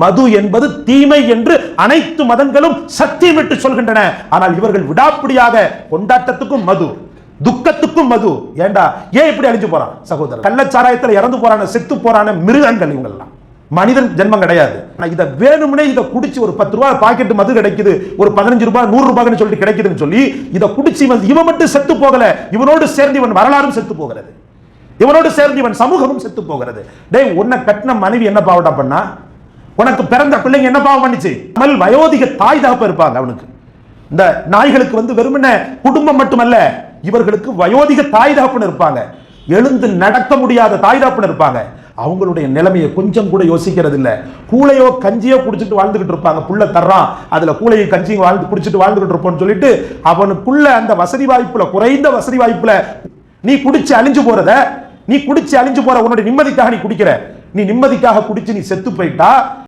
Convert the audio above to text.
மது என்பது தீமை என்று அனைத்து மதங்களும் சத்தியமிட்டு சொல்கின்றன. ஆனால் இவர்கள் விடாப்பிடியாக கொண்டாட்டத்துக்கும் மது, துக்கத்துக்கும் மது. ஏண்டா ஏன் இப்படி அழிஞ்சு போறான் சகோதரர்? கள்ளச்சாராயத்தில் இறந்து போறான, செத்து போறான மிருகங்கள் இவங்கெல்லாம். மனிதன் ஜென்மம் கிடையாது. இதை வேணும்னே இதை குடிச்சு ஒரு 10 ரூபாய் பாக்கெட் மது கிடைக்குது, ஒரு 15 ரூபாய் 100 ரூபாய்னு சொல்லிட்டு கிடைக்குதுன்னு சொல்லி இதை குடிச்சு இவன் மட்டும் செத்து போகல, இவனோடு சேர்ந்து இவன் வரலாறும் செத்து போகிறது, இவனோடு சேர்ந்து இவன் சமூகமும் செத்து போகிறது. டேய், உன்னை கட்டின மனைவி என்ன பாவம் பண்ணா? உனக்கு பிறந்த பிள்ளைங்க என்ன பாவம் பண்ணிச்சு? வயோதிக தாய் தகப்ப இருப்பாங்க அவனுக்கு. இந்த நாய்களுக்கு வெறுமனே குடும்பம் மட்டுமல்ல, இவர்களுக்கு வயோதிக தாய் தகப்பன் இருப்பாங்க, எழுந்து நடக்க முடியாத தாய் தகப்பன் இருப்பாங்க. அவங்களுடைய நிலைமையை கொஞ்சம் கூட யோசிக்கிறது இல்ல. கூளையோ கஞ்சியோ குடிச்சிட்டு வாழ்ந்துகிட்டு இருப்பாங்க. புள்ள தர்றான், அதுல கூளையை கஞ்சியும் வாழ்ந்து குடிச்சிட்டு வாழ்ந்துகிட்டு இருப்போம்னு சொல்லிட்டு அவனுக்குள்ள அந்த வசதி வாய்ப்புல, குறைந்த வசதி வாய்ப்புல நீ குடிச்சு அழிஞ்சு போறத, நீ குடிச்சு அழிஞ்சு போற உன்னுடைய நிம்மதிக்காக நீ குடிக்கிற, நீ நிம்மதிக்காக குடிச்சு நீ செத்து போயிட்டா